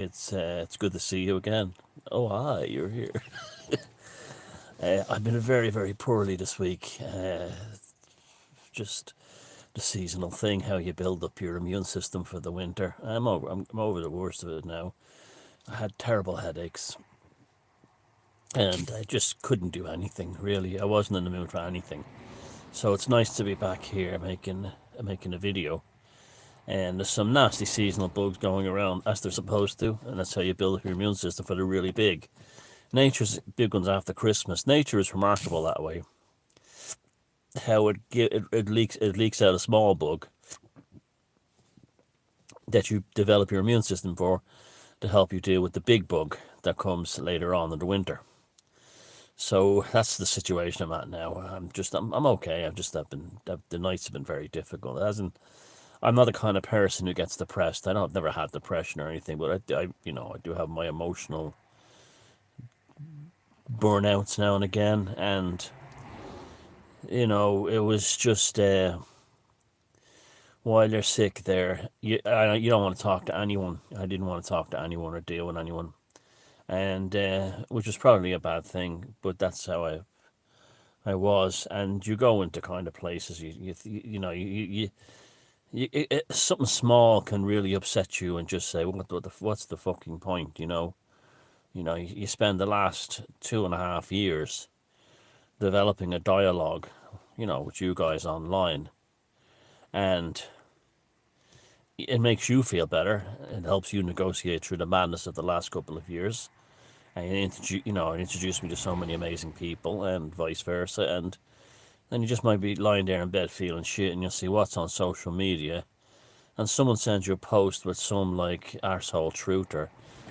It's good to see you again. Oh hi, you're here. I've been very very poorly this week. Just the seasonal thing, how you build up your immune system for the winter. I'm over the worst of it now. I had terrible headaches, and I just couldn't do anything really. I wasn't in the mood for anything. So it's nice to be back here making a video. And there's some nasty seasonal bugs going around as they're supposed to, and that's how you build up your immune system for the really big. Nature's big ones after Christmas. Nature is remarkable that way. How it leaks out a small bug that you develop your immune system for to help you deal with the big bug that comes later on in the winter. So that's the situation I'm at now. I'm okay. The nights have been very difficult. It hasn't. I'm not the kind of person who gets depressed. I've never had depression or anything, but I do have my emotional burnouts now and again, and it was just while you're sick there, you don't want to talk to anyone. I didn't want to talk to anyone or deal with anyone, and which was probably a bad thing, but that's how I was. And you go into kind of places something small can really upset you and just say what's the fucking point, you spend the last 2.5 years developing a dialogue, with you guys online, and it makes you feel better. It helps you negotiate through the madness of the last couple of years, and it introduced me to so many amazing people, and vice versa. And then you just might be lying there in bed feeling shit, and you'll see what's on social media, and someone sends you a post with some like arsehole truther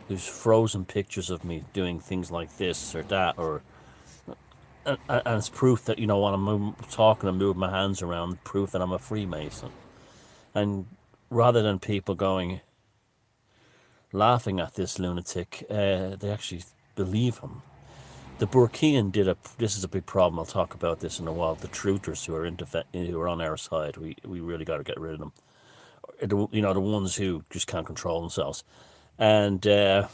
who's frozen pictures of me doing things like this or that, or and it's proof that when I'm talking and moving my hands around, proof that I'm a Freemason. And rather than people laughing at this lunatic, they actually believe him. The Burkean this is a big problem. I'll talk about this in a while. The truthers who are on our side, we really got to get rid of them. The ones who just can't control themselves, and or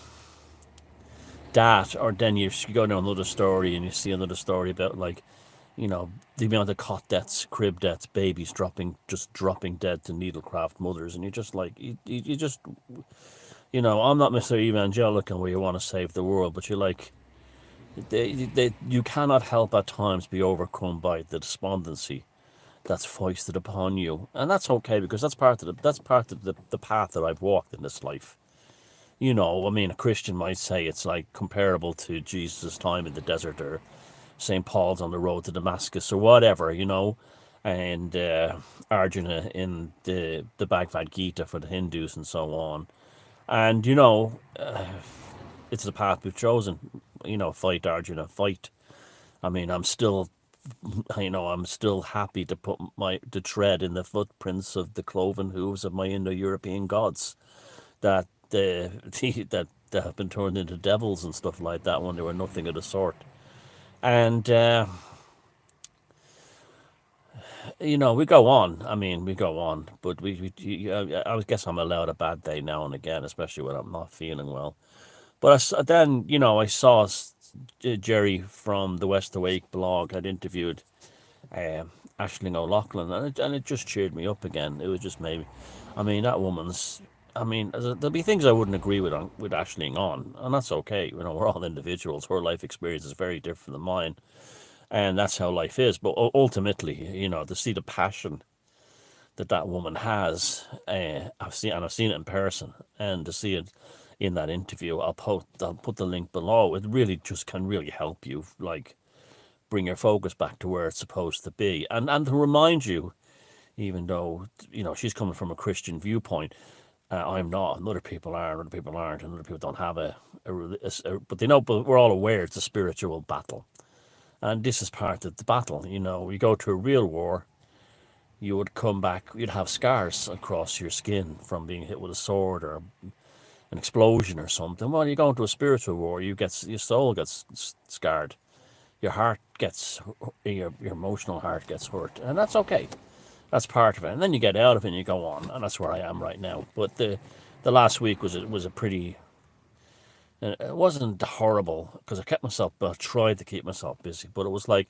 then you go down another story and you see another story about the amount of cot deaths, crib deaths, babies dropping dead to needlecraft mothers, and you just you just I'm not Mr. Evangelical where you want to save the world, but you cannot help at times be overcome by the despondency that's foisted upon you, and that's okay because that's part of the path that I've walked in this life. A Christian might say it's like comparable to Jesus' time in the desert, or St. Paul's on the road to Damascus, or whatever, and Arjuna in the Bhagavad Gita for the Hindus and so on. And it's the path we've chosen. Fight, Arjuna, fight. I'm still happy to to tread in the footprints of the cloven hooves of my Indo-European gods that that have been turned into devils and stuff like that when they were nothing of the sort. And we go on. We go on, but I guess I'm allowed a bad day now and again, especially when I'm not feeling well. But then I saw Jerry from the West Awake blog had interviewed Aisling O'Loughlin, and it just cheered me up again. It was just maybe, that woman's. There'll be things I wouldn't agree with Aisling on, and that's okay. We're all individuals. Her life experience is very different than mine, and that's how life is. But ultimately, to see the passion that woman has, I've seen it in person, and to see it in that interview, I'll put the link below. It really just can really help you, bring your focus back to where it's supposed to be, and to remind you, even though she's coming from a Christian viewpoint. I'm not, and other people are, and other people aren't, and other people don't have but but we're all aware it's a spiritual battle. And this is part of the battle. You go to a real war, you would come back, you'd have scars across your skin from being hit with a sword or an explosion or something. Well, you go into a spiritual war, your soul gets scarred. Your heart gets, your emotional heart gets hurt, and that's okay. That's part of it, and then you get out of it and you go on, and that's where I am right now. But the last week was a pretty And it wasn't horrible because I kept myself, I tried to keep myself busy, but it was like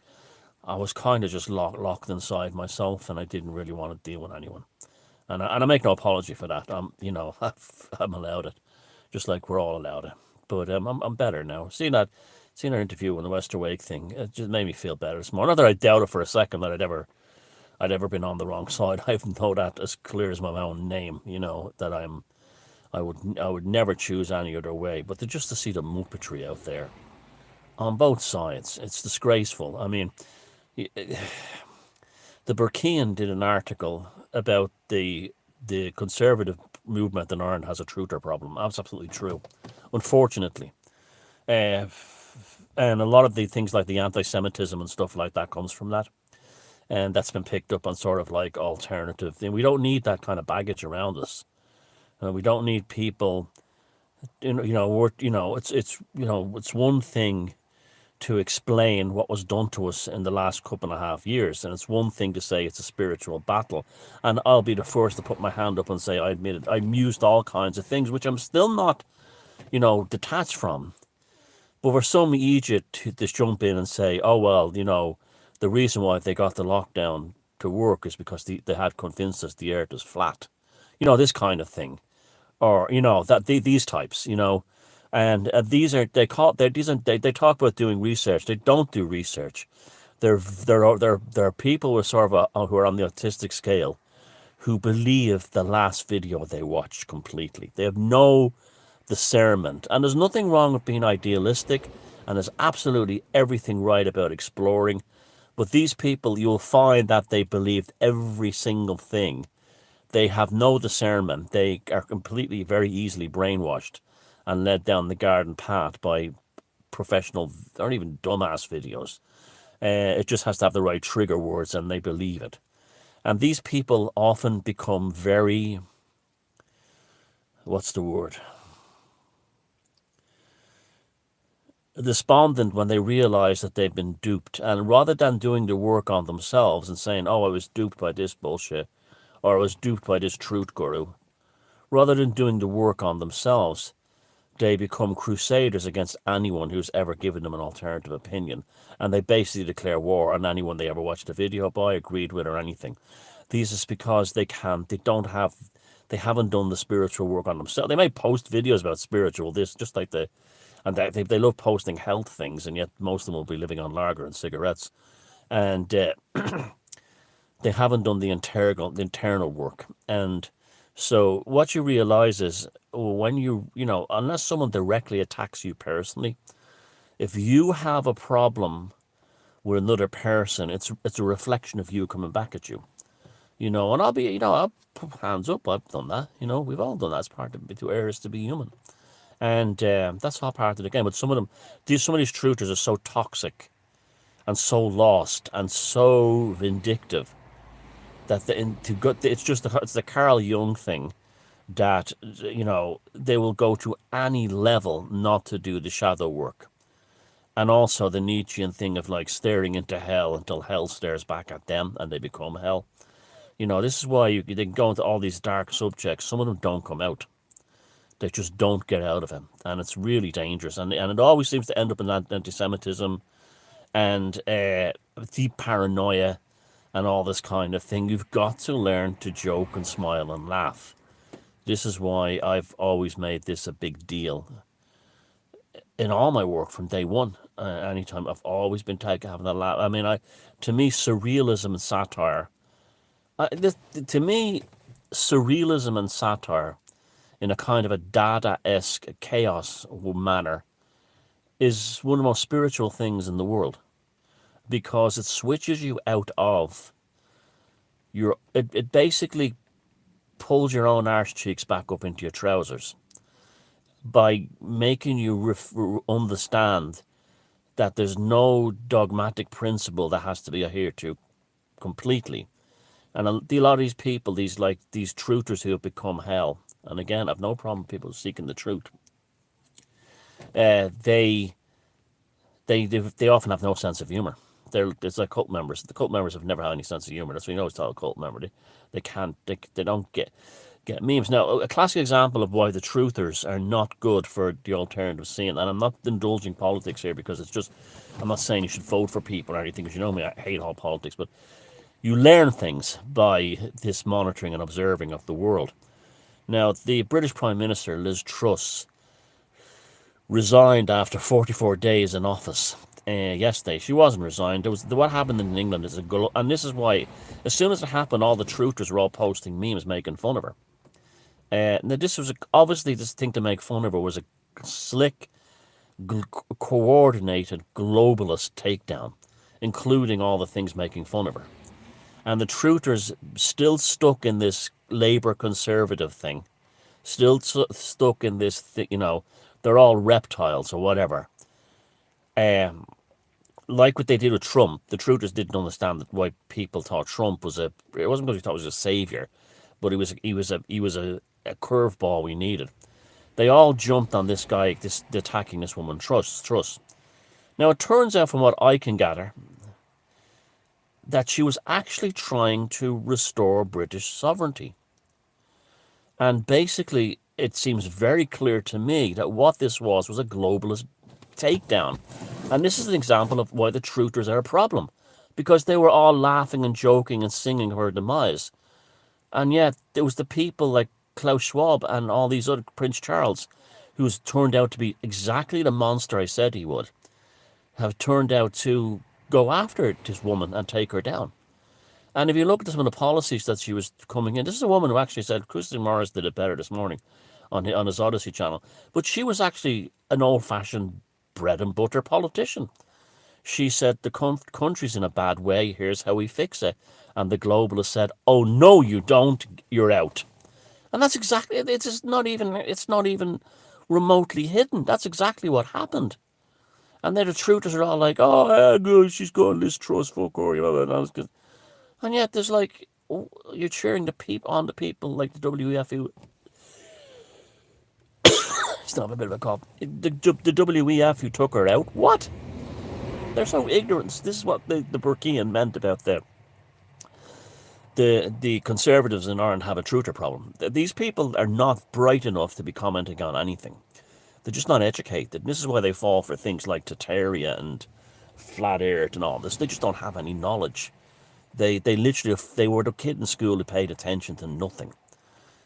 I was kind of just locked inside myself, and I didn't really want to deal with anyone. And I make no apology for that. I'm allowed it, just like we're all allowed it. But I'm better now. Seeing that interview on the Wester Wake thing, it just made me feel better this morning. Not that I doubted for a second that I'd ever been on the wrong side. I know that as clear as my own name. That I would never choose any other way. But just to see the muppetry out there on both sides, it's disgraceful. I mean, the Burkean did an article about the conservative movement in Ireland has a truther problem. That's absolutely true. Unfortunately, uh, and a lot of the things like the anti-Semitism and stuff like that comes from that, and that's been picked up on sort of like alternative thing. We don't need that kind of baggage around us. We don't need people. It's one thing to explain what was done to us in the last couple and a half years. And it's one thing to say it's a spiritual battle. And I'll be the first to put my hand up and say I admit it. I mused all kinds of things, which I'm still not, detached from. But for some idiot to just jump in and say, oh, well, the reason why they got the lockdown to work is because they had convinced us the earth was flat. This kind of thing. Or, these types, and they talk about doing research. They don't do research. They're people who are on the autistic scale who believe the last video they watched completely. They have no discernment, and there's nothing wrong with being idealistic, and there's absolutely everything right about exploring. But these people, you'll find that they believed every single thing. They have no discernment. They are completely, very easily brainwashed and led down the garden path by professional or even dumbass videos. It just has to have the right trigger words and they believe it. And these people often become very, what's the word? Despondent when they realize that they've been duped. And rather than doing the work on themselves and saying, oh, I was duped by this bullshit, or I was duped by this truth guru, rather than doing the work on themselves, they become crusaders against anyone who's ever given them an alternative opinion. And they basically declare war on anyone they ever watched a video by, agreed with, or anything. This is because they haven't done the spiritual work on themselves. They may post videos about spiritual, just like and they love posting health things, and yet most of them will be living on lager and cigarettes. And they haven't done the internal work. And so what you realize is when unless someone directly attacks you personally, if you have a problem with another person, it's a reflection of you coming back at you. And I'll put hands up, I've done that. We've all done that. It's part of two errors to be human. And that's all part of the game. But some of these truthers are so toxic and so lost and so vindictive that it's the Carl Jung thing that they will go to any level not to do the shadow work, and also the Nietzschean thing of like staring into hell until hell stares back at them and they become hell. This is why they can go into all these dark subjects. Some of them don't come out. They just don't get out of it, and it's really dangerous. And it always seems to end up in anti-Semitism and deep paranoia and all this kind of thing. You've got to learn to joke and smile and laugh. This is why I've always made this a big deal in all my work from day one. Anytime I've always been having a laugh. I mean, to me, surrealism and satire. To me, surrealism and satire, in a kind of a Dada-esque chaos manner, is one of the most spiritual things in the world, because it switches you out of it basically pulls your own arse cheeks back up into your trousers by making you understand that there's no dogmatic principle that has to be adhered to completely. And a lot of these people, these truthers who have become hell, and again, I've no problem with people seeking the truth. They often have no sense of humor. It's like cult members. The cult members have never had any sense of humor. That's what you know. It's called a cult member. They can't. They don't get. get memes. Now, a classic example of why the truthers are not good for the alternative scene, and I'm not indulging politics here because it's just, I'm not saying you should vote for people or anything, because you know me, I hate all politics, but you learn things by this monitoring and observing of the world. Now, the British Prime Minister, Liz Truss, resigned after 44 days in office. Yesterday, she wasn't resigned. There was what happened in England is and this is why, as soon as it happened, all the truthers were all posting memes making fun of her. Now, this was obviously this thing to make fun of her was a slick, coordinated globalist takedown, including all the things making fun of her. And the truthers still stuck in this Labour conservative thing, still stuck in this, they're all reptiles or whatever. Like what they did with Trump, the truthers didn't understand why people thought Trump was it wasn't because he thought he was a savior, but he was a curveball we needed. They all jumped on this guy, attacking this woman, Truss. Now it turns out, from what I can gather, that she was actually trying to restore British sovereignty. And basically, it seems very clear to me that what this was a globalist takedown. And this is an example of why the truthers are a problem, because they were all laughing and joking and singing her demise. And yet, there was the people like Klaus Schwab and all these other, Prince Charles, who's turned out to be exactly the monster I said he would, have turned out to go after this woman and take her down. And if you look at some of the policies that she was coming in, this is a woman who actually said, Christian Morris did it better this morning on his Odyssey channel, but she was actually an old-fashioned bread and butter politician. She said, the country's in a bad way, here's how we fix it. And the globalists said, oh, no, you don't, you're out. And that's exactly, it's not even remotely hidden. That's exactly what happened. And then the truthers are all like, oh, yeah, good, she's gone, this Truss, fuck her. And yet there's like, you're cheering the people like the WEF who, still have a bit of a cough, the WEF who took her out. What? They're so ignorant. This is what the Burkean meant about the conservatives in Ireland have a truther problem. These people are not bright enough to be commenting on anything. They're just not educated. This is why they fall for things like Tataria and flat earth and all this. They just don't have any knowledge. They literally, they were the kid in school who paid attention to nothing.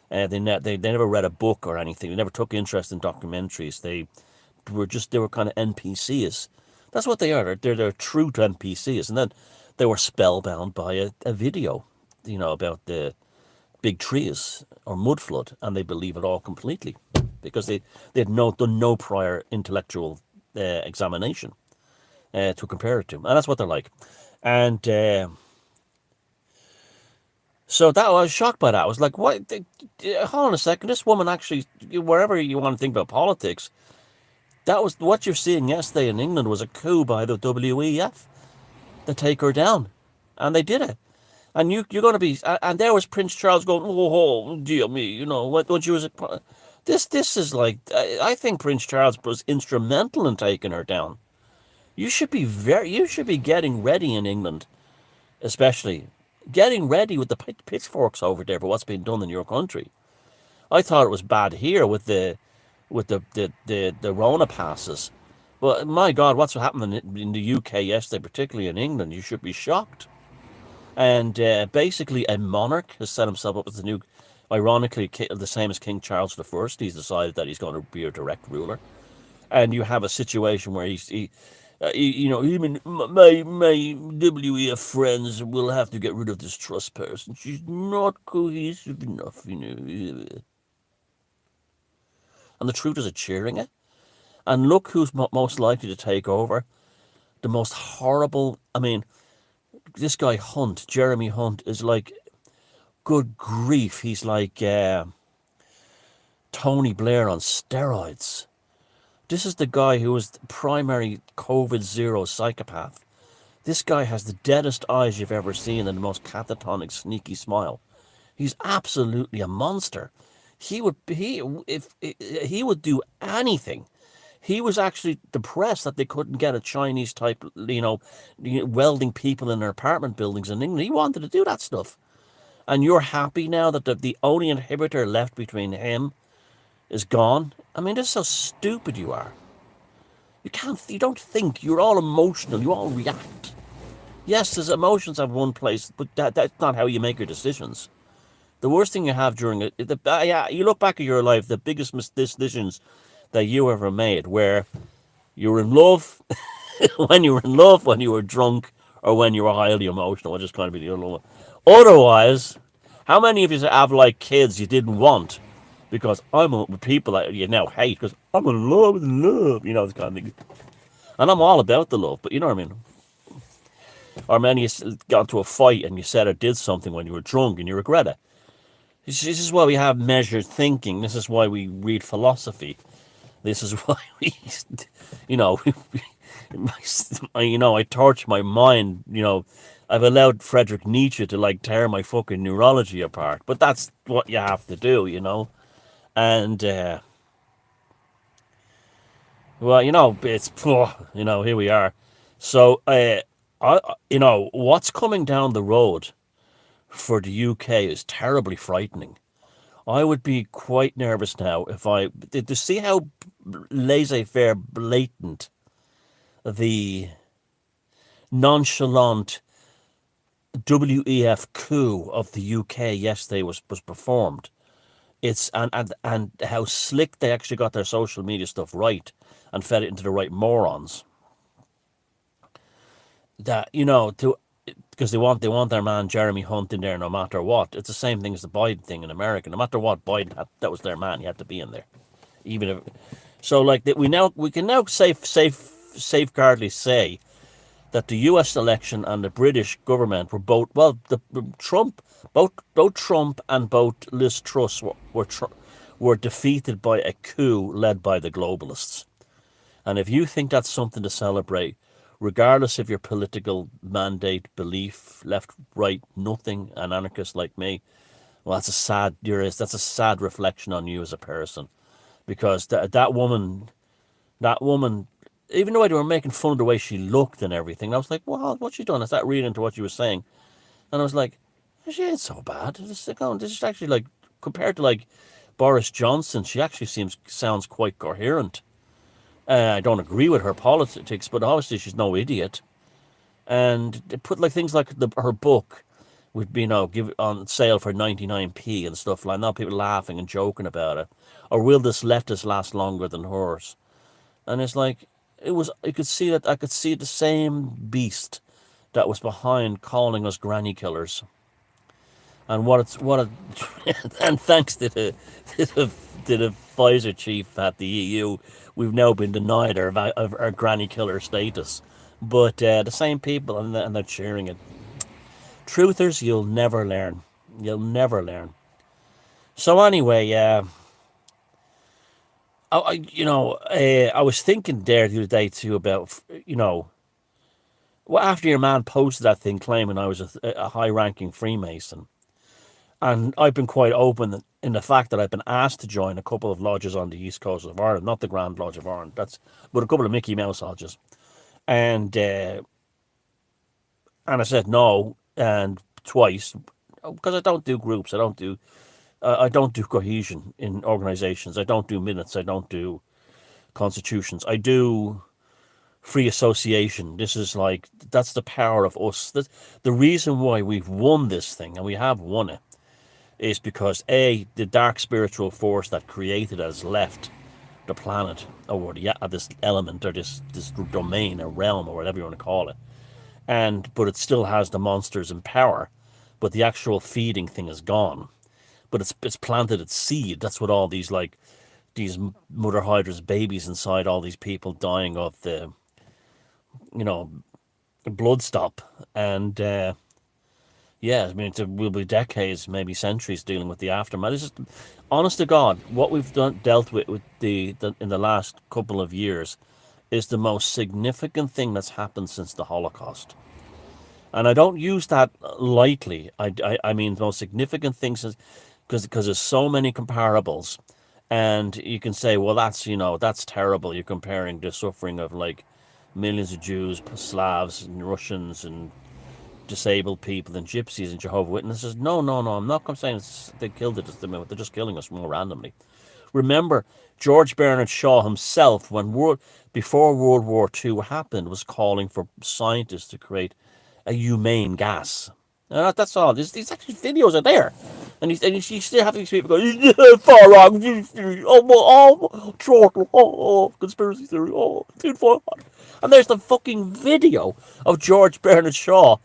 They never read a book or anything. They never took interest in documentaries. They were kind of NPCs. That's what they are. They're true to NPCs. And then they were spellbound by a video, about the big trees or mud flood, and they believe it all completely because they had done no prior intellectual examination to compare it to, and that's what they're like. And so that I was shocked by that. I was like, "What? Hold on a second. This woman actually, wherever you want to think about politics, that was what you're seeing yesterday in England was a coup by the WEF to take her down, and they did it. And you're going to be, and there was Prince Charles going, oh dear me, what you was. This is like, I think Prince Charles was instrumental in taking her down. You should be getting ready in England, especially getting ready with the pitchforks over there for what's being done in your country. I thought it was bad here with the Rona passes, but my God, what's happening in the UK yesterday, particularly in England? You should be shocked. And basically, a monarch has set himself up as the new, ironically, the same as King Charles I. He's decided that he's going to be a direct ruler, and you have a situation where even my WEF friends will have to get rid of this Truss person. She's not cohesive enough, And the truthers are cheering it. And look who's most likely to take over. The most horrible. I mean, this guy Hunt, Jeremy Hunt, is like, good grief, he's like Tony Blair on steroids. This is the guy who was the primary COVID-0 psychopath. This guy has the deadest eyes you've ever seen and the most catatonic, sneaky smile. He's absolutely a monster. He would do anything. He was actually depressed that they couldn't get a Chinese type, welding people in their apartment buildings in England. He wanted to do that stuff. and you're happy now that the only inhibitor left between him is gone. I mean, this is how stupid you are. You don't think. You're all emotional. You all react. Yes, there's emotions have one place, but that's not how you make your decisions. The worst thing you have during it, yeah, you look back at your life, the biggest decisions that you ever made, where you were in love, when you were in love, when you were drunk, or when you were highly emotional. I just kind of be the other one. Otherwise, how many of you have like kids you didn't want because people that you now hate because I'm in love with love, this kind of thing. And I'm all about the love, but you know what I mean. Or many you got into a fight and you said or did something when you were drunk and you regret it. This is why we have measured thinking. This is why we read philosophy. This is why we, you know, I torture my mind. I've allowed Friedrich Nietzsche to like tear my fucking neurology apart. But that's what you have to do. And well, it's here we are. So what's coming down the road for the UK is terribly frightening. I would be quite nervous now if I to see how laissez-faire, blatant, the nonchalant WEF coup of the UK yesterday was performed. It's and how slick they actually got their social media stuff right and fed it into the right morons. That to because they want their man Jeremy Hunt in there no matter what. It's the same thing as the Biden thing in America. No matter what Biden had, that was their man. He had to be in there, even if. So like that, we can now safeguardly say that the U.S. election and the British government were both both Trump and both Liz Truss were defeated by a coup led by the globalists. And if you think that's something to celebrate, regardless of your political mandate, belief, left, right, nothing, an anarchist like me, well, that's a sad reflection on you as a person, because that woman, even though they were making fun of the way she looked and everything, I was like, well, what's she done? I started reading into what she was saying, and I was like, she ain't so bad. This is actually like compared to like Boris Johnson, she actually sounds quite coherent. I don't agree with her politics, but obviously she's no idiot. And they put like things like her book would be give on sale for 99p and stuff like that. People laughing and joking about it. Or will this lettuce last longer than hers? And it's like I could see the same beast that was behind calling us granny killers. And and thanks to the Pfizer chief at the EU, we've now been denied our granny killer status. But the same people, and they're cheering it. Truthers, you'll never learn. You'll never learn. So anyway, I was thinking there the other day too about well, after your man posted that thing claiming I was a high-ranking Freemason. And I've been quite open in the fact that I've been asked to join a couple of lodges on the east coast of Ireland, not the Grand Lodge of Ireland, but a couple of Mickey Mouse lodges, and I said no, and twice, because I don't do groups, I don't do cohesion in organizations, I don't do minutes, I don't do constitutions, I do free association. This is that's the power of us. The reason why we've won this thing, and we have won it, is because the dark spiritual force that created us left the planet, or this element, or this domain or realm, or whatever you want to call it, but it still has the monsters in power, but the actual feeding thing is gone. But it's planted its seed. That's what all these mother hydra's babies inside all these people dying of the blood stop, and yeah, I mean, it will be decades, maybe centuries, dealing with the aftermath. It's just, honest to God, what we've dealt with the in the last couple of years is the most significant thing that's happened since the Holocaust. And I don't use that lightly. I mean, the most significant things is because there's so many comparables, and you can say, well, that's terrible. You're comparing the suffering of like millions of Jews, Slavs, and Russians, and disabled people and gypsies and Jehovah's Witnesses. No, no, no. I'm not saying they killed it at the moment. They're just killing us more randomly. Remember, George Bernard Shaw himself, before World War II happened, was calling for scientists to create a humane gas. And that's all. These actually videos are there, and you still have these people going, "Yeah, far wrong, trottel, conspiracy theory, dude, and there's the fucking video of George Bernard Shaw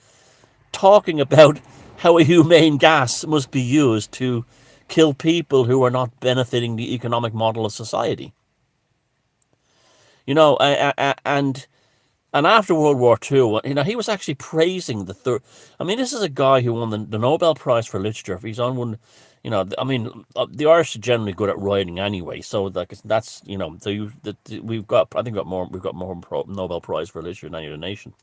talking about how a humane gas must be used to kill people who are not benefiting the economic model of society. You know, and after World War II, he was actually praising the third. I mean, this is a guy who won the Nobel Prize for Literature. He's on one. The Irish are generally good at writing anyway, so like that's we've got more Nobel Prize for Literature than any other nation.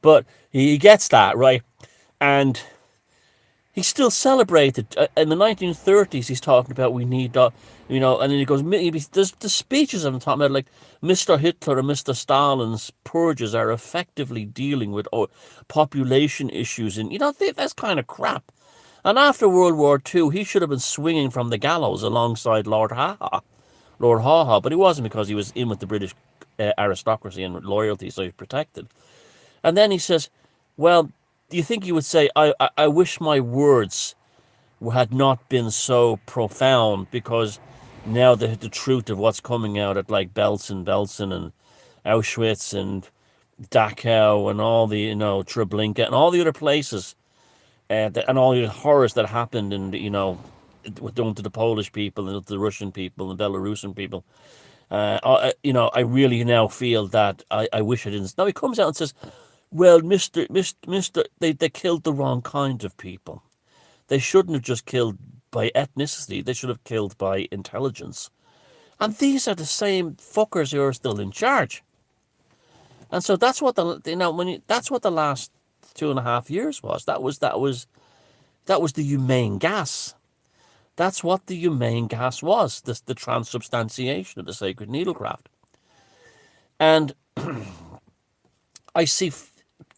But he gets that right, and he still celebrated in the 1930s. He's talking about we need, and then he goes. There's the speeches I'm talking about, like Mr. Hitler and Mr. Stalin's purges are effectively dealing with population issues, and that's kind of crap. And after World War II, he should have been swinging from the gallows alongside Lord Haw, but he wasn't because he was in with the British aristocracy and loyalty, so he's protected. And then he says, well, do you think you would say, I wish my words had not been so profound, because now the truth of what's coming out at like Belsen and Auschwitz and Dachau and all the, Treblinka and all the other places, and all the horrors that happened, and, done to the Polish people and the Russian people and Belarusian people. I really now feel that I wish I didn't. Now he comes out and says, well, Mister, they killed the wrong kind of people. They shouldn't have just killed by ethnicity. They should have killed by intelligence. And these are the same fuckers who are still in charge. And so that's what that's what the last 2.5 years was. That was the humane gas. That's what the humane gas was. The transubstantiation of the sacred needlecraft. And I see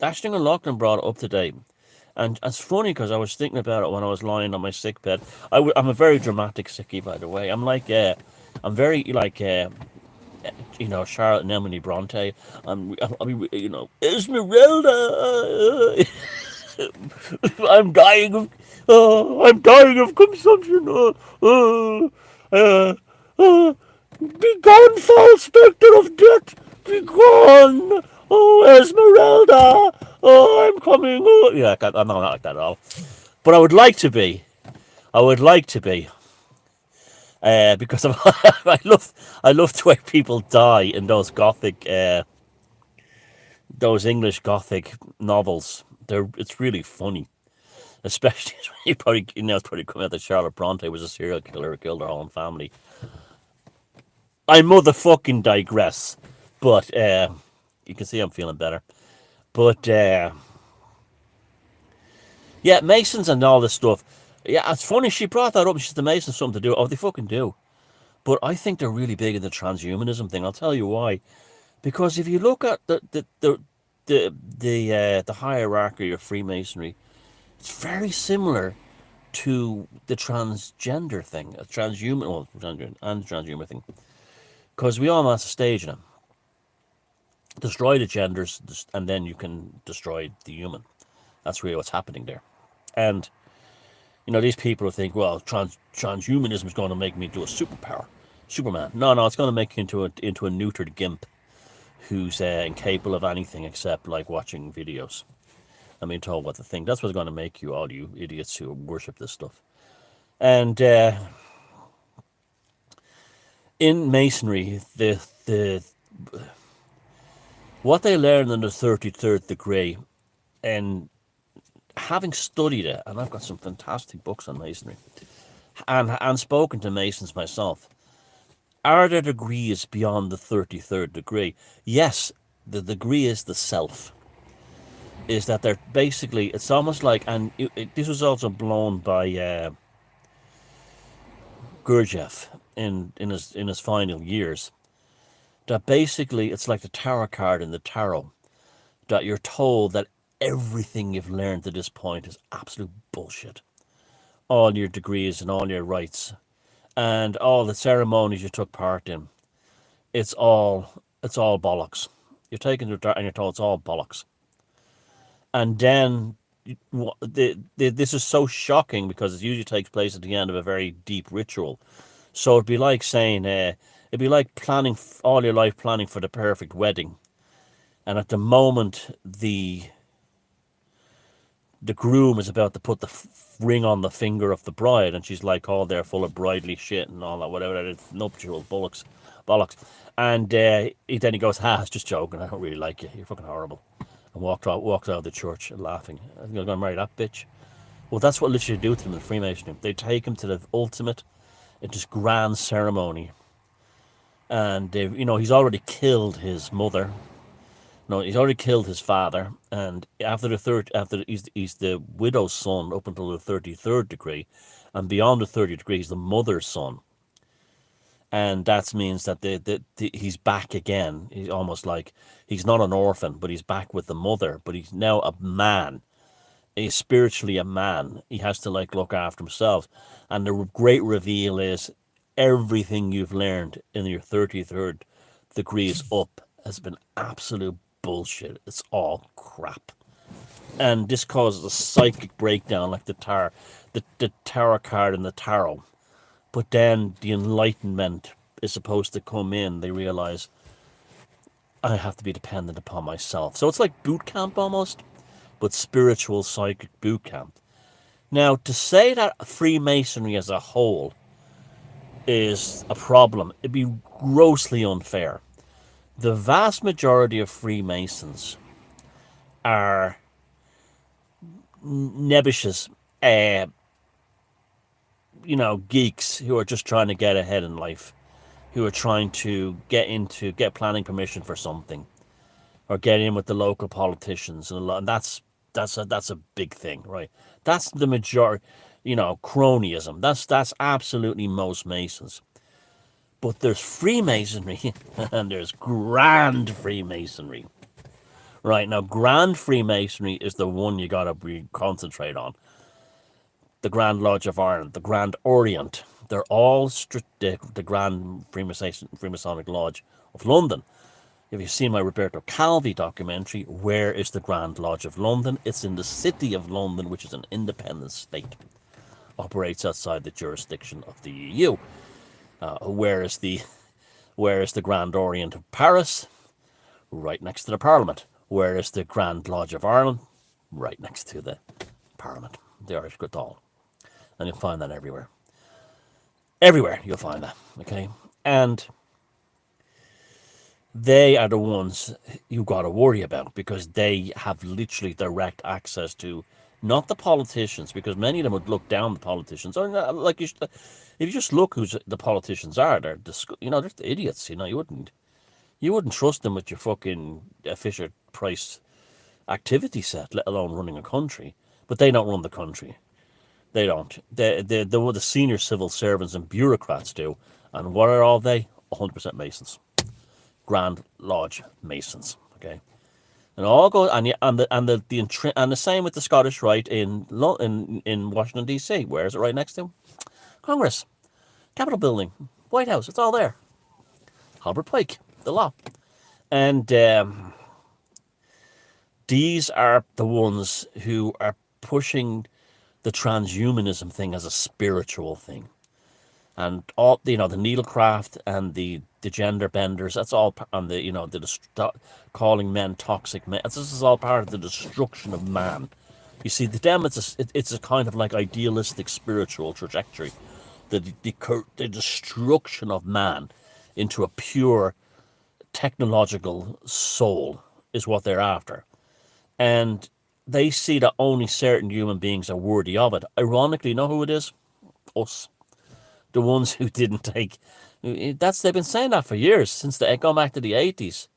Ashton and Lachlan brought it up today. And it's funny because I was thinking about it when I was lying on my sick bed. I'm a very dramatic sickie, by the way. I'm very like, Charlotte and Emily Bronte. Esmeralda. I'm dying of consumption. Be gone, foul spectre of death. Be gone. Oh, Esmeralda. Oh, I'm coming. Oh. Yeah, I'm not like that at all. But I would like to be. Because I love the way people die in those Gothic, those English Gothic novels. It's really funny, especially when it's probably come out that Charlotte Bronte was a serial killer who killed her whole family. I motherfucking digress, but you can see I'm feeling better. But Masons and all this stuff. Yeah, it's funny she brought that up. She said the Masons something to do. Oh, they fucking do. But I think they're really big in the transhumanism thing. I'll tell you why. Because if you look at the hierarchy of Freemasonry, it's very similar to the transgender thing, transhuman thing. Because we all have to stage them. Destroy the genders, and then you can destroy the human. That's really what's happening there. And these people who think, well, transhumanism is going to make me into a Superman. No, it's going to make you into a neutered gimp who's incapable of anything except like watching videos. I mean, told what to think. That's what's going to make you, all you idiots who worship this stuff. And in Masonry, what they learn in the 33rd degree, and having studied it, and I've got some fantastic books on Masonry, and spoken to Masons myself, are there degrees beyond the 33rd degree? Yes, the degree is the self. Is that they're basically, it's almost like, and this was also blown by Gurdjieff in his final years, that basically it's like the tarot card in the tarot, that you're told that everything you've learned to this point is absolute bullshit. All your degrees and all your rights and all the ceremonies you took part in, it's all bollocks. You're taken to and you're told it's all bollocks. And then this is so shocking because it usually takes place at the end of a very deep ritual. So it'd be like saying, it'd be like planning all your life planning for the perfect wedding, and at the moment the groom is about to put the ring on the finger of the bride, and she's like all there full of bridally shit and all that, whatever that is, nuptial bollocks. And then he goes, it's just joking, I don't really like you, you're fucking horrible. And walks out of the church laughing. I think I'm going to marry that bitch. Well, that's what literally do to them in Freemasonry. They take him to the ultimate, this grand ceremony. And, he's already killed his mother. No, he's already killed his father, and he's the widow's son up until the 33rd degree, and beyond the 30th degree, he's the mother's son, and that means that he's back again. He's almost like he's not an orphan, but he's back with the mother. But he's now a man. He's spiritually a man. He has to look after himself, and the great reveal is everything you've learned in your 33rd degrees up has been absolute bullshit. It's all crap, and this causes a psychic breakdown, like the tarot card in the tarot. But then the enlightenment is supposed to come in. They realize I have to be dependent upon myself. So it's like boot camp almost, but spiritual psychic boot camp. Now, to say that Freemasonry as a whole is a problem, it'd be grossly unfair. The vast majority of Freemasons are nebbishes, geeks who are just trying to get ahead in life, who are trying to get planning permission for something, or get in with the local politicians, and that's a big thing, right? That's the majority, cronyism. That's absolutely most Masons. But there's Freemasonry and there's Grand Freemasonry. Right, now Grand Freemasonry is the one you gotta concentrate on. The Grand Lodge of Ireland, the Grand Orient, they're all the Grand Freemasonic Lodge of London. If you've seen my Roberto Calvi documentary, Where is the Grand Lodge of London? It's in the City of London, which is an independent state. Operates outside the jurisdiction of the EU. Where is the Grand Orient of Paris? Right next to the Parliament. Where is the Grand Lodge of Ireland? Right next to the Parliament, the Irish Guildhall. And you'll find that everywhere. Everywhere you'll find that, okay? And they are the ones you got to worry about, because they have literally direct access to not the politicians, because many of them would look down the politicians. Or if you just look who the politicians are, they're they're idiots. You wouldn't trust them with your fucking Fisher Price activity set, let alone running a country. But they don't run the country. They don't. The senior civil servants and bureaucrats do. And what are all they? 100% Masons. Grand Lodge Masons. Okay. And all go and the same with the Scottish Rite in Washington D.C. Where is it right next to? Congress, Capitol Building, White House. It's all there. Halbert Pike, the law, and these are the ones who are pushing the transhumanism thing as a spiritual thing, and all the needlecraft and the gender benders. That's all, and calling men toxic men. This is all part of the destruction of man. You see, to them, it's a kind of like idealistic spiritual trajectory. The destruction of man into a pure technological soul is what they're after. And they see that only certain human beings are worthy of it. Ironically, you know who it is? Us. The ones who didn't take... They've been saying that for years, since going back to the 80s.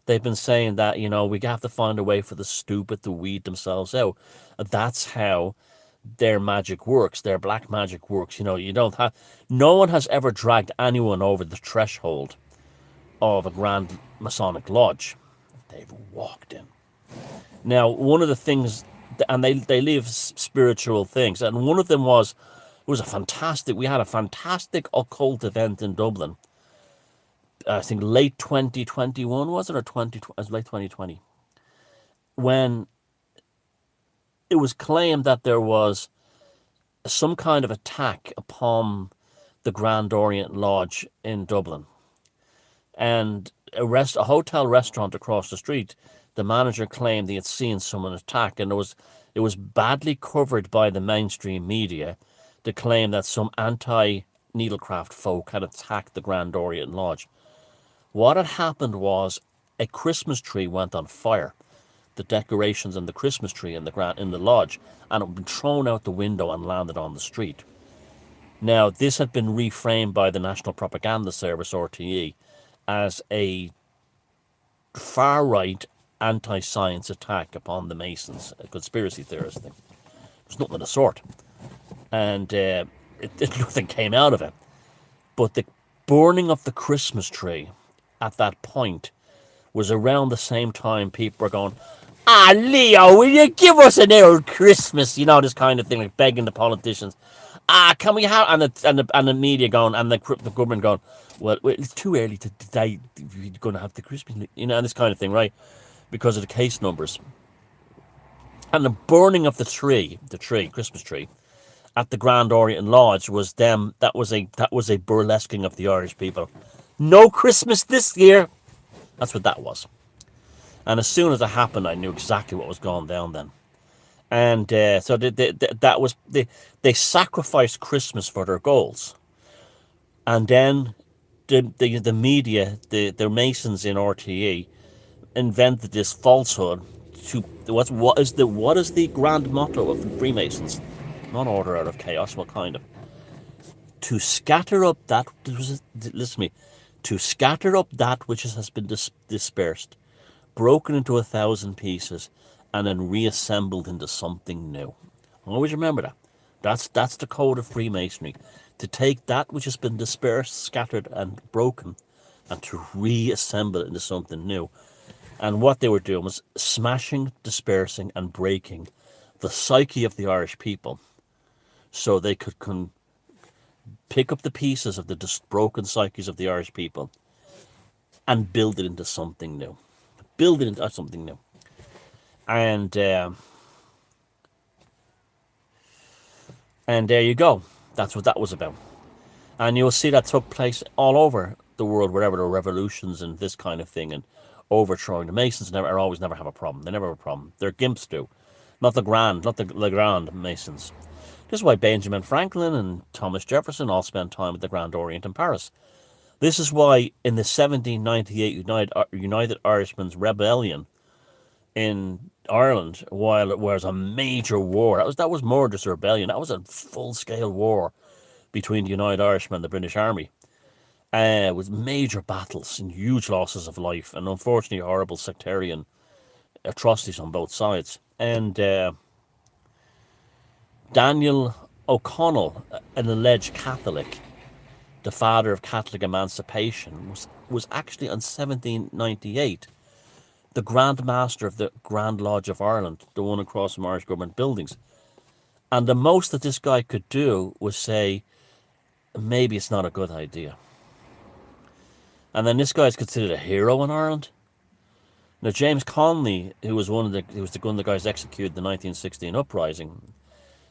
They've been saying that, we have to find a way for the stupid to weed themselves out. That's how their magic works, their black magic works. No one has ever dragged anyone over the threshold of a Grand Masonic Lodge. They've walked in. Now, one of the things, and they live spiritual things, and one of them was, it was a fantastic, we had a fantastic occult event in Dublin. I think late 2021 was it, or 20, late 2020, when it was claimed that there was some kind of attack upon the Grand Orient Lodge in Dublin. And a hotel restaurant across the street, the manager claimed he had seen someone attack, and it was badly covered by the mainstream media to claim that some anti needlecraft folk had attacked the Grand Orient Lodge. What had happened was a Christmas tree went on fire, the decorations and the Christmas tree in the lodge, and it had been thrown out the window and landed on the street. Now, this had been reframed by the National Propaganda Service, RTE, as a far right anti science attack upon the Masons, a conspiracy theorist thing. There's nothing of the sort. And nothing came out of it. But the burning of the Christmas tree at that point was around the same time people were going, "Ah, Leo, will you give us an old Christmas?" You know, this kind of thing, like begging the politicians. "Ah, can we have," and the media going, and the government going, well, it's too early to today. You're going to have the Christmas, you know, and this kind of thing, right? Because of the case numbers. And the burning of the Christmas tree, at the Grand Orient Lodge was them. That was a burlesquing of the Irish people. No Christmas this year. That's what that was. And as soon as it happened, I knew exactly what was going down then. And so they sacrificed Christmas for their goals, and then the media, the Masons in RTE, invented this falsehood to what is the grand motto of the Freemasons? Not order out of chaos. What kind of? To scatter up that. Listen to me. To scatter up that which has been dispersed, broken into 1,000 pieces, and then reassembled into something new. Always remember that. That's the code of Freemasonry. To take that which has been dispersed, scattered, and broken, and to reassemble it into something new. And what they were doing was smashing, dispersing, and breaking the psyche of the Irish people, so they could pick up the pieces of the broken psyches of the Irish people and build it into something new. Build it into something new. And there you go. That's what that was about. And you'll see that took place all over the world, wherever there are revolutions and this kind of thing, and overthrowing. The Masons always never have a problem. They never have a problem. Their gimps do. Not the Grand Masons. This is why Benjamin Franklin and Thomas Jefferson all spent time at the Grand Orient in Paris. This is why in the 1798 United Irishmen's Rebellion in Ireland, while it was a major war, that was more just a rebellion. That was a full-scale war between the United Irishmen and the British Army, with major battles and huge losses of life, and unfortunately horrible sectarian atrocities on both sides. And Daniel O'Connell, an alleged Catholic, the father of Catholic emancipation, was actually in 1798 the Grand Master of the Grand Lodge of Ireland, the one across from Irish government buildings. And the most that this guy could do was say, maybe it's not a good idea. And then this guy is considered a hero in Ireland. Now, James Connolly, who was one of the guys executed in the 1916 uprising,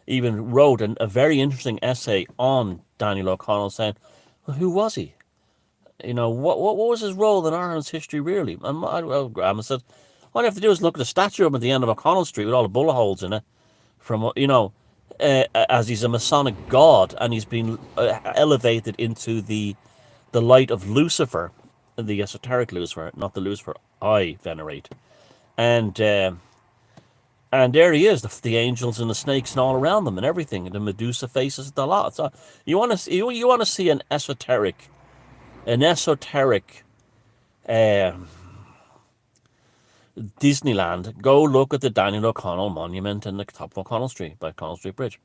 even wrote a very interesting essay on Daniel O'Connell, saying, well, who was he? You know, what was his role in Ireland's history, really? And Graham said, all you have to do is look at the statue up at the end of O'Connell Street with all the bullet holes in it, from, as he's a Masonic god, and he's been elevated into the light of Lucifer, the esoteric Lucifer, not the Lucifer I venerate. And there he is, the angels and the snakes and all around them and everything, and the Medusa faces the lot. So you want to see an esoteric Disneyland, go look at the Daniel O'Connell monument in the top of O'Connell Street, by O'Connell Street Bridge.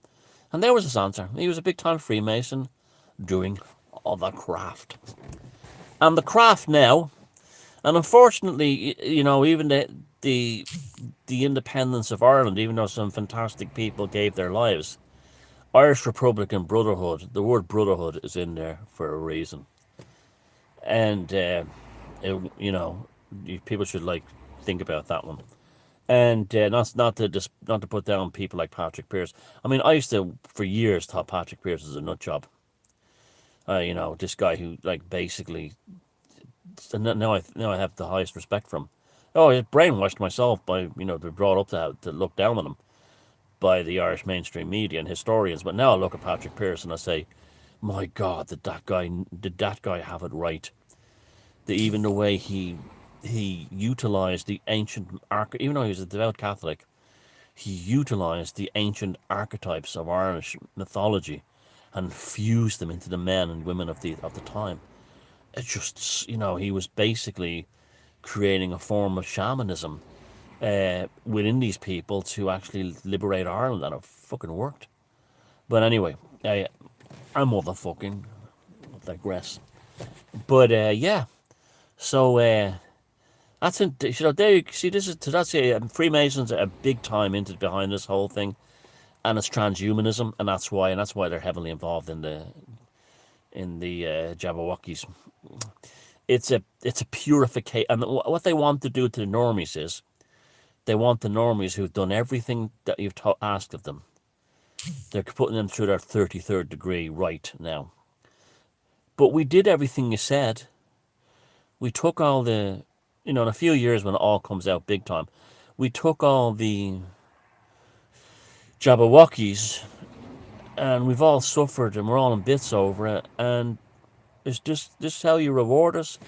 And there was his answer. He was a big time Freemason doing all the craft. And the craft now, and unfortunately, even the the independence of Ireland, even though some fantastic people gave their lives. Irish Republican Brotherhood, the word brotherhood is in there for a reason. And, you know, people should like think about that one. And not to put down people like Patrick Pearse. I mean, I used to for years thought Patrick Pearse was a nut job. You know, this guy who like basically. And now I have the highest respect for him. Oh, I brainwashed myself by to be brought up to look down on him by the Irish mainstream media and historians. But now I look at Patrick Pearse and I say, my God, did that guy have it right? Even the way he utilized the ancient even though he was a devout Catholic, he utilized the ancient archetypes of Irish mythology and fused them into the men and women of the time. It just he was basically creating a form of shamanism within these people to actually liberate Ireland, and it fucking worked. But anyway, I motherfucking digress. But yeah, so that's in, there you see this is that's Freemasons are a big time into behind this whole thing, and it's transhumanism, and that's why they're heavily involved in the Jabberwockies. It's a purification, and what they want to do to the normies is they want the normies who've done everything that you've asked of them. They're putting them through their 33rd degree right now. But we did everything you said. We took all in a few years when it all comes out big time, we took all the Jabberwockies and we've all suffered and we're all in bits over it. And is this how you reward us?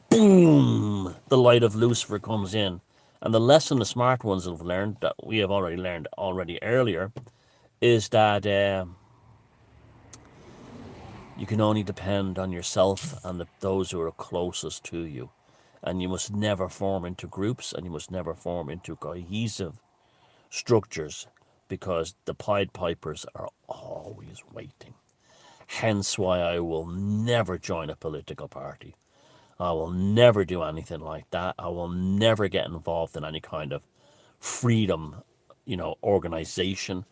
Boom! The light of Lucifer comes in. And the lesson the smart ones have learned, that we have already learned earlier, is that you can only depend on yourself and those who are closest to you. And you must never form into groups, and you must never form into cohesive structures, because the Pied Pipers are always waiting. Hence why I will never join a political party. I will never do anything like that. I will never get involved in any kind of freedom, organization.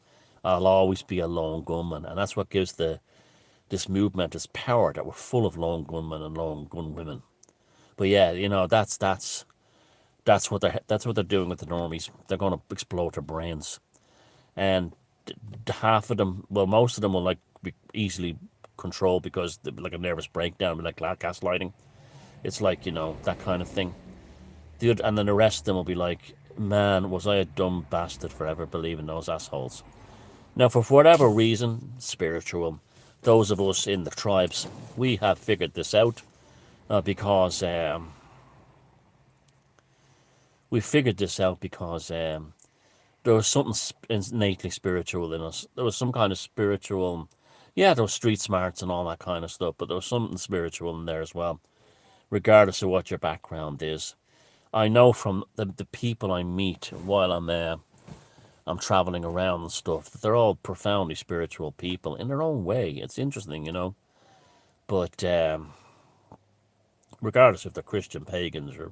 I'll always be a lone gunman, and that's what gives this movement its power, that we're full of lone gunmen and lone gun women. But yeah, that's what they're doing with the normies. They're going to explode their brains, and half of them, well, most of them will like be easily controlled because they'll be like a nervous breakdown, like gaslighting. It's like that kind of thing. And then the rest of them will be like, man, was I a dumb bastard for ever believing those assholes. Now, for whatever reason, spiritual, those of us in the tribes, we have figured this out because we figured this out because there was something innately spiritual in us. There was some kind of spiritual, yeah, there was street smarts and all that kind of stuff, but there was something spiritual in there as well, regardless of what your background is. I know from the people I meet while I'm traveling around and stuff, that they're all profoundly spiritual people in their own way. It's interesting. But regardless if they're Christian, pagans, or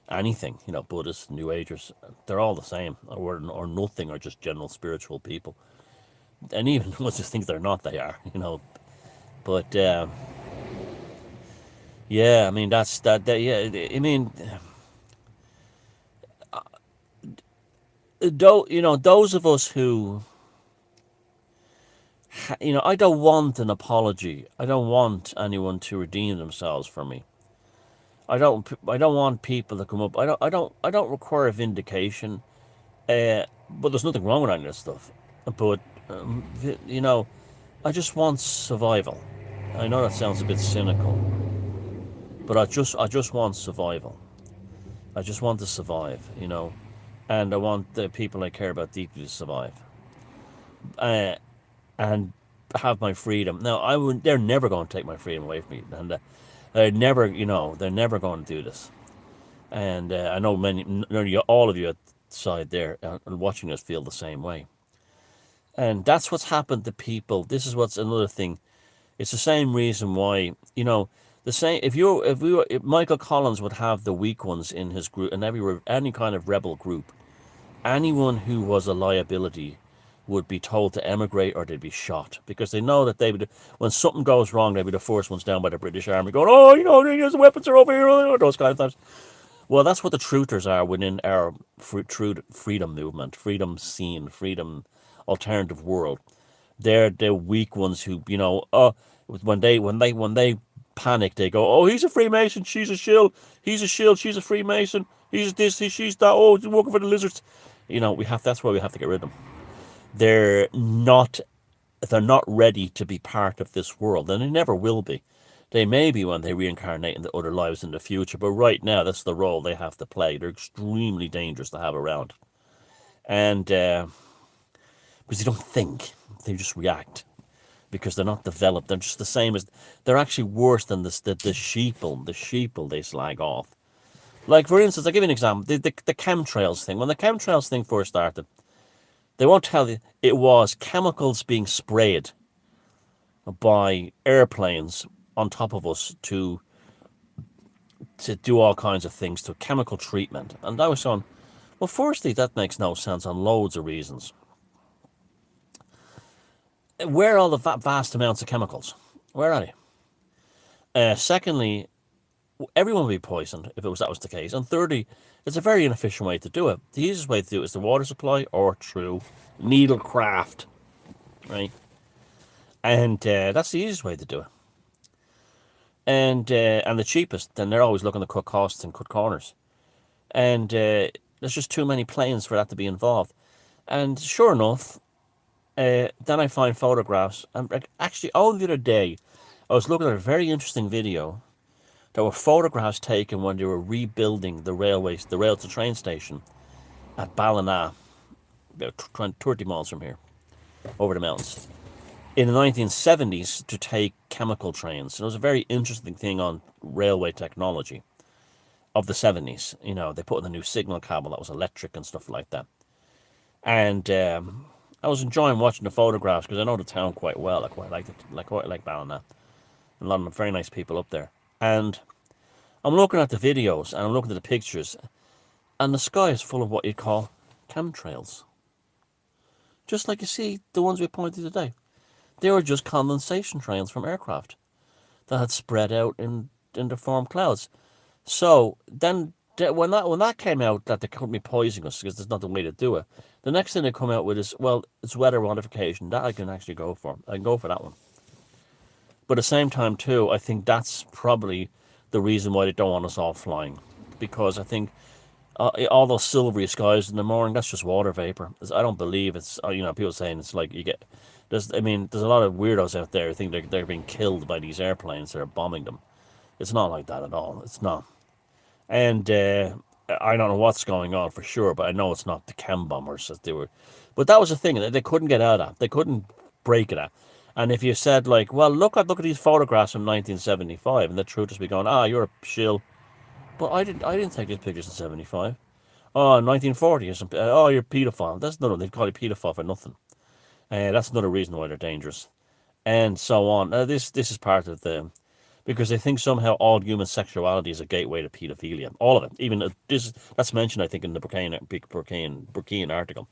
anything, Buddhists, New Agers, they're all the same, or nothing, or just general spiritual people. And even ones who think they're not, they are. But yeah, I mean that. Yeah, I mean, those of us who, I don't want an apology. I don't want anyone to redeem themselves for me. I don't want people to come up. I don't require vindication. But there's nothing wrong with any of this stuff. But I just want survival. I know that sounds a bit cynical, but I just want survival. I just want to survive. And I want the people I care about deeply to survive, and have my freedom. Now, they're never going to take my freedom away from me, and they're never going to do this. And I know all of you outside there and watching us feel the same way. And that's what's happened to people. This is what's another thing. It's the same reason why, The same, if Michael Collins would have the weak ones in his group, in any kind of rebel group, anyone who was a liability would be told to emigrate or they'd be shot because they know that they would, when something goes wrong, they'd be the first ones down by the British Army going, oh, the weapons are over here, those kind of things. Well, that's what the truthers are within our freedom movement, freedom scene, freedom alternative world. They're the weak ones who, when they panic, they go, "Oh, he's a Freemason, she's a shill. He's a shill, she's a Freemason. He's this, she's that. Oh, he's working for the lizards." We have. That's why we have to get rid of them. They're not. They're not ready to be part of this world, and they never will be. They may be when they reincarnate into other lives in the future, but right now that's the role they have to play. They're extremely dangerous to have around, and because they don't think, they just react because they're not developed. They're just the same as they're actually worse than the sheeple. The sheeple they slag off. Like for instance, I'll give you an example. The chemtrails thing. When the chemtrails thing first started, they won't tell you it was chemicals being sprayed by airplanes on top of us to do all kinds of things, to chemical treatment. And I was going, well, firstly, that makes no sense on loads of reasons. Where are all the vast amounts of chemicals? Where are they? Secondly, everyone would be poisoned if that was the case. And thirdly, it's a very inefficient way to do it. The easiest way to do it is the water supply or through needlecraft, right? And that's the easiest way to do it. And the cheapest. Then they're always looking to cut costs and cut corners. And there's just too many planes for that to be involved. And sure enough, then I find photographs. And actually, all the other day, I was looking at a very interesting video. There were photographs taken when they were rebuilding the rail to train station at Ballina, about 30 miles from here, over the mountains, in the 1970s to take chemical trains. And it was a very interesting thing on railway technology of the 70s. They put in a new signal cable that was electric and stuff like that. And I was enjoying watching the photographs because I know the town quite well. I quite like it, quite like Ballina. A lot of very nice people up there. And I'm looking at the videos and I'm looking at the pictures, and the sky is full of what you call chemtrails. Just like you see the ones we pointed today. They were just condensation trails from aircraft that had spread out in the form clouds. So then when that came out that they couldn't be poisoning us because there's not the way to do it, the next thing they come out with is, well, it's weather modification. That I can actually go for. I can go for that one. But at the same time, too, I think that's probably the reason why they don't want us all flying. Because I think all those silvery skies in the morning, that's just water vapor. I don't believe it's, people saying it's like you get, there's a lot of weirdos out there who think they're being killed by these airplanes that are bombing them. It's not like that at all. It's not. And I don't know what's going on for sure, but I know it's not the chem bombers that they were. But that was the thing that they couldn't get out of. They couldn't break it out. And if you said like, well, look at these photographs from 1975, and the truth is be going, you're a shill. But I didn't take these pictures in 75. Oh, 1940 or something. Oh, you're a paedophile. That's another. They call you paedophile for nothing. That's another reason why they're dangerous, and so on. This is part of because they think somehow all human sexuality is a gateway to paedophilia. All of it. Even that's mentioned, I think, in the Burkean article.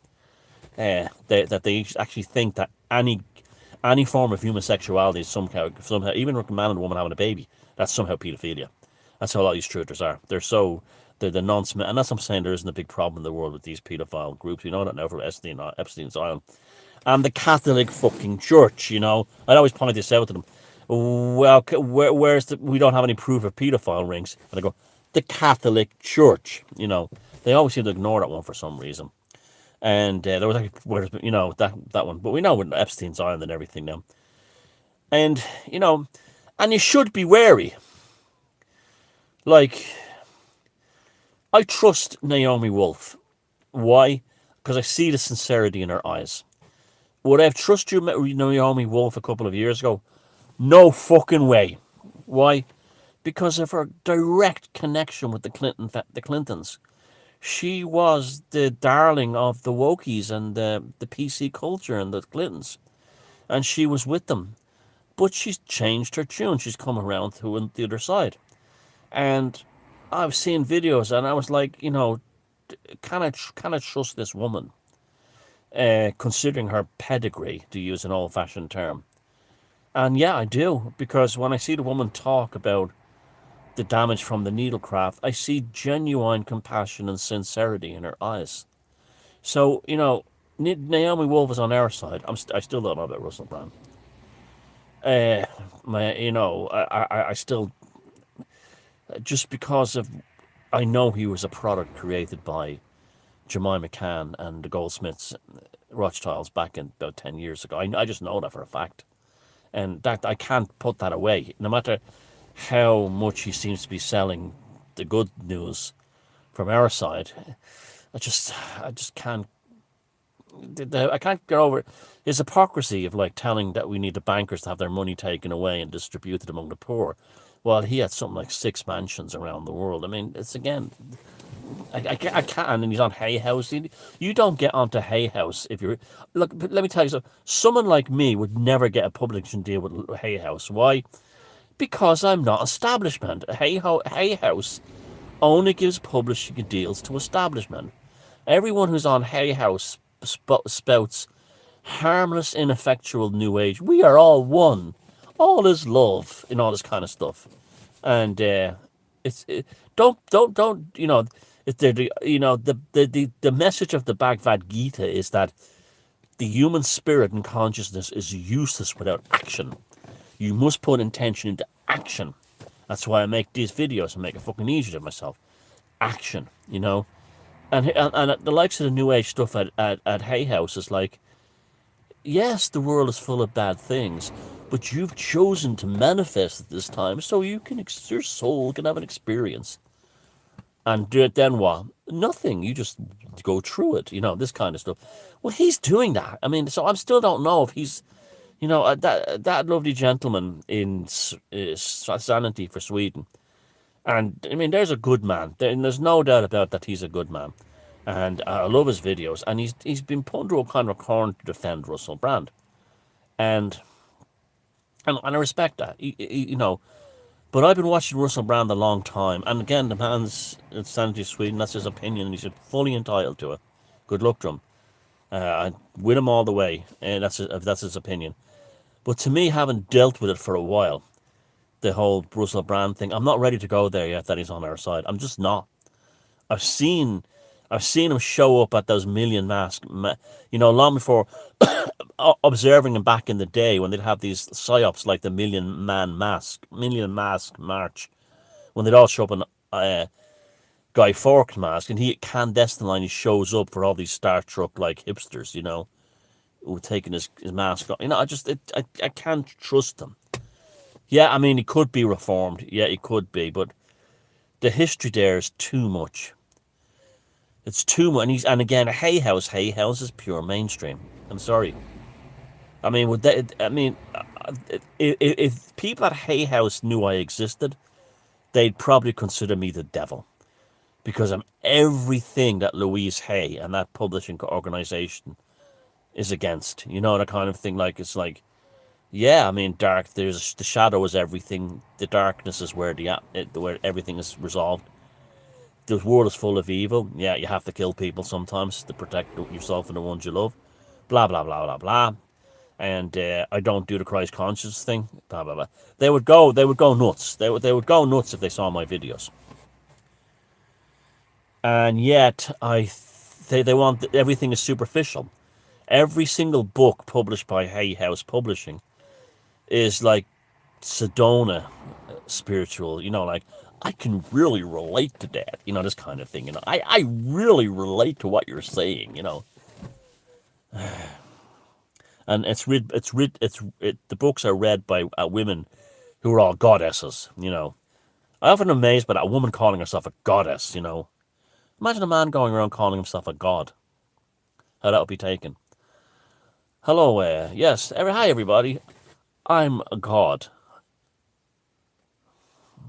That they actually think that any form of human sexuality is somehow, even a man and woman having a baby, that's somehow paedophilia. That's how a lot of these truthers are. They're the nonsense, and that's what I'm saying. There isn't a big problem in the world with these paedophile groups. We know that now from Epstein's Island. And the Catholic fucking Church, I'd always point this out to them. Well, we don't have any proof of paedophile rings. And I go, the Catholic Church, They always seem to ignore that one for some reason. And there was actually, that one. But we know with Epstein's Island and everything now. And, and you should be wary. Like, I trust Naomi Wolf. Why? Because I see the sincerity in her eyes. Would I have trusted you, Naomi Wolf, a couple of years ago? No fucking way. Why? Because of her direct connection with the Clintons. She was the darling of the wokies and the PC culture and the Clintons. And she was with them. but she's changed her tune. She's come around to the other side. And I've seen videos, and I was like, can I trust this woman, considering her pedigree, to use an old-fashioned term? And yeah, I do, because when I see the woman talk about the damage from the needlecraft, I see genuine compassion and sincerity in her eyes. So, Naomi Wolf is on our side. I still don't know about Russell Brand. Uh, I still, just because of, I know he was a product created by Jemima Khan and the Goldsmiths, Rothschilds back in about 10 years ago. I just know that for a fact. And that I can't put that away. No matter how much he seems to be selling the good news from our side, I just can't. I can't get over his hypocrisy of like telling that we need the bankers to have their money taken away and distributed among the poor, while he had something like 6 mansions around the world. I mean, it's again, I can't. And he's on Hay House. You don't get onto Hay House if you're. Look, let me tell you something. Someone like me would never get a publishing deal with Hay House. Why? Because I'm not establishment. Hay House only gives publishing deals to establishment. Everyone who's on Hay House spouts harmless, ineffectual New Age. We are all one. All is love, and all this kind of stuff. And it's don't if they're the message of the Bhagavad Gita is that the human spirit and consciousness is useless without action. You must put intention into action. That's why I make these videos and make it fucking easier to myself. Action. And the likes of the New Age stuff at Hay House is like, yes, the world is full of bad things, but you've chosen to manifest at this time so your soul can have an experience. And do it then what? Nothing. You just go through it, this kind of stuff. Well, he's doing that. I mean, so I still don't know if he's, that lovely gentleman in Sanity for Sweden. And I mean, there's a good man. There's no doubt about that. He's a good man, and I love his videos. And he's been put into a kind of corner to defend Russell Brand, and I respect that. But I've been watching Russell Brand a long time, and again, the man's Insanity Sweden. That's his opinion, and he's fully entitled to it. Good luck to him. I win him all the way, and that's his opinion. But to me, having dealt with it for a while, the whole Russell Brand thing, I'm not ready to go there yet. That he's on our side. I'm just not. I've seen, I've seen him show up at those million mask, long before observing him back in the day when they'd have these psyops like the million mask march, when they'd all show up in Guy Fawkes mask, and he clandestinely he shows up for all these Star Trek like hipsters, who taking his mask off. I can't trust him. Yeah, I mean he could be reformed. Yeah, he could be, but the history there is too much. It's too much, and again, Hay House is pure mainstream. I'm sorry. I mean, would that? I mean, if people at Hay House knew I existed, they'd probably consider me the devil because I'm everything that Louise Hay and that publishing organization is against. You know, that kind of thing. Like it's like, yeah, I mean, There's the shadow is everything. The darkness is where everything is resolved. The world is full of evil. Yeah, you have to kill people sometimes to protect yourself and the ones you love. Blah blah blah blah blah. And I don't do the Christ conscious thing. Blah blah blah. They would go nuts. They would go nuts if they saw my videos. And yet they want everything is superficial. Every single book published by Hay House Publishing is like Sedona spiritual. Like I can really relate to that. This kind of thing. I really relate to what you're saying. And the books are read by women who are all goddesses. I often am amazed by that woman calling herself a goddess. Imagine a man going around calling himself a god. How that would be taken. Hello, yes, hi everybody. I'm a god.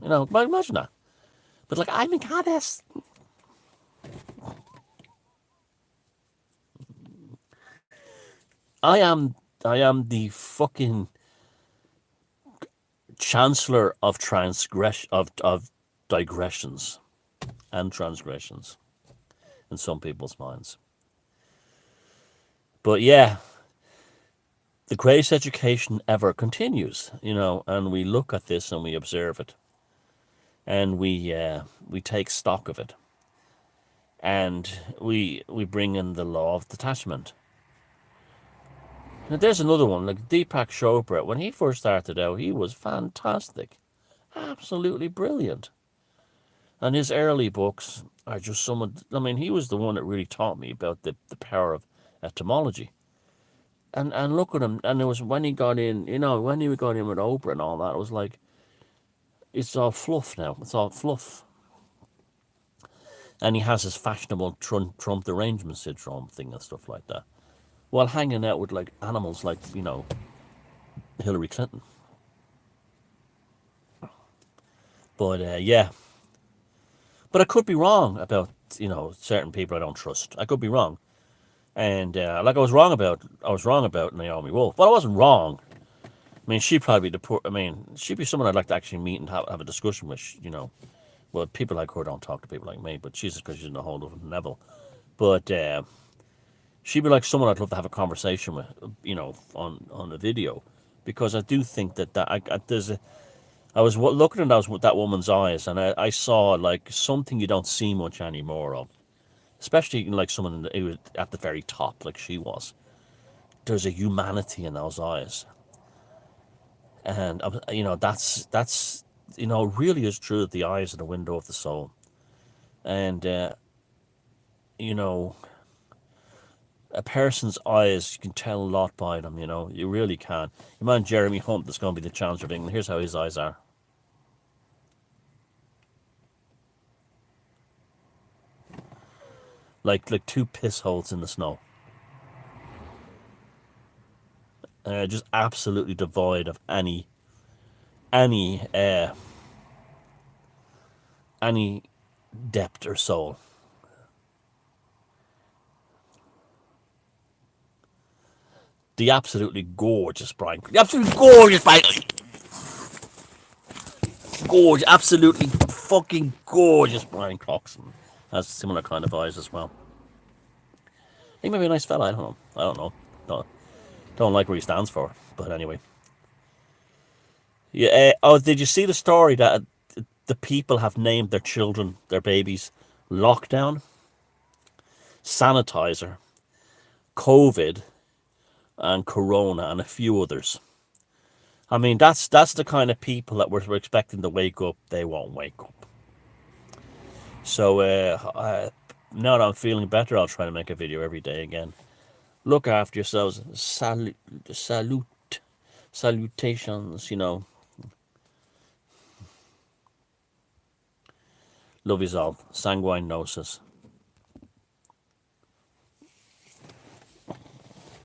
Imagine that. But like, I'm a goddess. I am the fucking chancellor of of digressions and transgressions in some people's minds. But yeah, the greatest education ever continues, and we look at this and we observe it, and we take stock of it, and we bring in the law of detachment. Now there's another one, like Deepak Chopra. When he first started out, he was fantastic, absolutely brilliant, and his early books are just someone. I mean, he was the one that really taught me about the power of etymology. And look at him, and it was when he got in, when he got in with Oprah and all that, it was like, it's all fluff now. It's all fluff. And he has his fashionable Trump derangement syndrome thing and stuff like that, while hanging out with like animals like, Hillary Clinton. But yeah, but I could be wrong about, certain people I don't trust. I could be wrong, and like I was wrong about Naomi Wolf, but I wasn't wrong. I mean, she'd probably be she'd be someone I'd like to actually meet and have a discussion with. Well, people like her don't talk to people like me, but she's because she's in a whole different level. But she'd be like someone I'd love to have a conversation with, on a video, because I do think that I was looking at that woman's eyes, and I saw like something you don't see much anymore of, especially like someone who was at the very top, like she was. There's a humanity in those eyes, and that's really is true that the eyes are the window of the soul, and you know a person's eyes, you can tell a lot by them. You really can. You mind Jeremy Hunt, that's going to be the Chancellor of England. Here's how his eyes are. Like two piss holes in the snow. Just absolutely devoid of any any depth or soul. The absolutely gorgeous Brian. The absolutely gorgeous Brian. Gorgeous, absolutely fucking gorgeous Brian Croxton has similar kind of eyes as well. He may be a nice fella. I don't know. Don't like what he stands for. But anyway. Yeah. Oh, did you see the story that the people have named their children, their babies, lockdown, sanitizer, COVID, and Corona, and a few others? I mean, that's the kind of people that we're expecting to wake up. They won't wake up. So now that I'm feeling better, I'll try to make a video every day again. Look after yourselves. Salutations. Love yous all. Sanguine gnosis.